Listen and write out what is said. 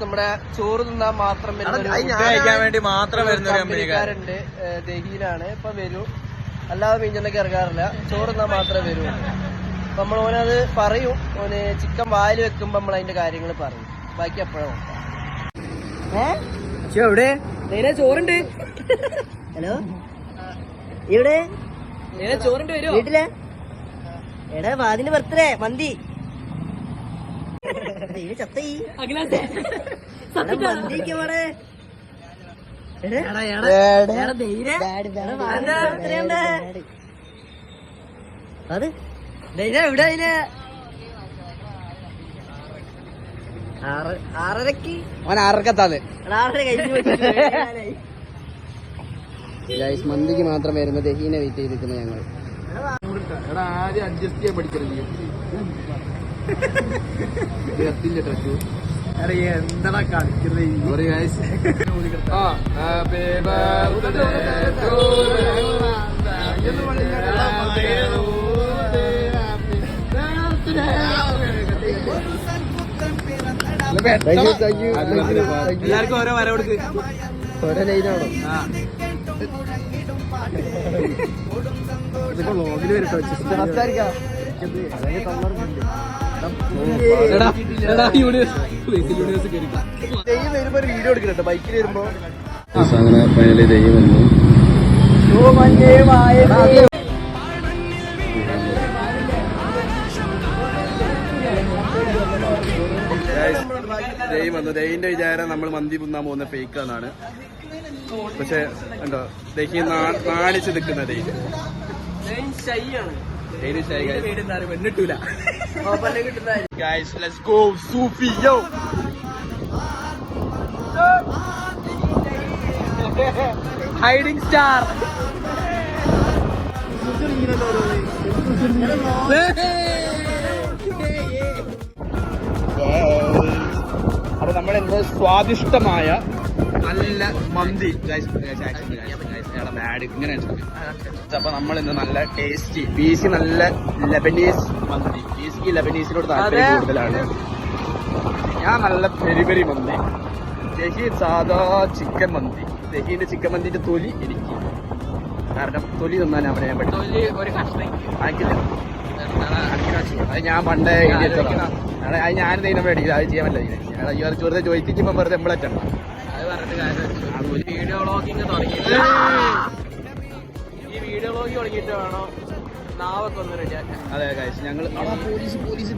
നമ്മുടെ ചോറ് തിന്നാൻ മാത്രം കഴിക്കാൻ വേണ്ടി മാത്രം വരുന്ന കമ്പനിക്കാരുണ്ട്. ദഹീനാണ്. ഇപ്പൊ വരൂ, അല്ലാതെ മീഞ്ചൊക്കെ ഇറങ്ങാറില്ല. ചോറ് തിന്നാൻ മാത്രമേ വരൂ. അപ്പൊ നമ്മൾ ഓനത് പറയും. ഓന് ചിക്കൻ വായിൽ വെക്കുമ്പോ നമ്മൾ അതിന്റെ കാര്യങ്ങൾ പറയും. ബാക്കി എപ്പോഴും എവിടെ ചോറുണ്ട്. ഹലോ, ഇവിടെ ചോറുണ്ട് വരും വീട്ടിലെ എടാ വാതിന്റെ ബർത്ത്ഡേ മന്തി ചത്തീ മന്തിക്ക് മോടെ അത് എവിടെ അതിന് 6:30 ഓൻ 6:00 കഴിഞ്ഞു. മന്തിക്ക് മാത്രം വരുന്ന ദഹീനെ വെയിറ്റ് ചെയ്തിരിക്കുന്നു ഞങ്ങൾ. ആദ്യം അഡ്ജസ്റ്റ് ചെയ്യാൻ പഠിക്കരുത്. എന്താ കളിക്കുന്നത്? എല്ലാവർക്കും ഓരോ വര കൊടുക്ക്. ഓരോ ലൈനാണോ? ഇതൊക്കെ വ്ളോഗിൽ വരട്ടോ. വരുമ്പോ ഒരു വീഡിയോ എടുക്കട്ടോ ബൈക്കിൽ വരുമ്പോ. അങ്ങനെ ഫൈനലി ദൈവം വന്നു. ദൈവം വന്നു. ദൈവിന്റെ വിചാരം നമ്മൾ മന്തി തിന്നാൻ പോകുന്ന ഫേക്കാന്നാണ്. പക്ഷെ എന്തോ ദഹി നാണിച്ച് നിൽക്കുന്ന ദൈവം പെണ്ണിട്ടൂല. Hiding star. അപ്പൊ നമ്മളെന്തോ സ്വാദിഷ്ടമായ നല്ല മന്തി ബാഡ് ഇങ്ങനെ. അപ്പൊ നമ്മളിന്ന് നല്ല ടേസ്റ്റി പീസി നല്ല ലെബനീസ് മന്തി. പീസിക്ക് ലെബനീസിനോട് താല്പര്യം കൂടുതലാണ്. ഞാൻ നല്ല പെരി പെരി മന്തി. ദഹി സാധാ ചിക്കൻ മന്തി. ദഹീന്റെ ചിക്കൻ മന്തിന്റെ തൊലി എനിക്ക്, കാരണം തൊലി തിന്നാൻ അവിടെ ഞാൻ പഠിക്കും. ആക്കില്ല, അത് ഞാൻ പണ്ടേ അത് ഞാൻ ഇതിനെ മേടിക്കില്ല. അത് ചെയ്യാൻ പറ്റില്ല. വെറുതെ ചോദിക്കുമ്പോ വെറുതെ എമ്പളറ്റാണ്. അത് പറഞ്ഞിട്ട് കാര്യം. വീഡിയോ വ്ളോഗിങ് തുടങ്ങിയിട്ട് ഈ വീഡിയോ വ്ളോഗിങ് തുടങ്ങിയിട്ട് വേണോ നാവൊക്കെ ഒന്ന് റെഡിയാക്കാൻ. അതെ ഗൈസ്, ഞങ്ങൾ പോലീസ്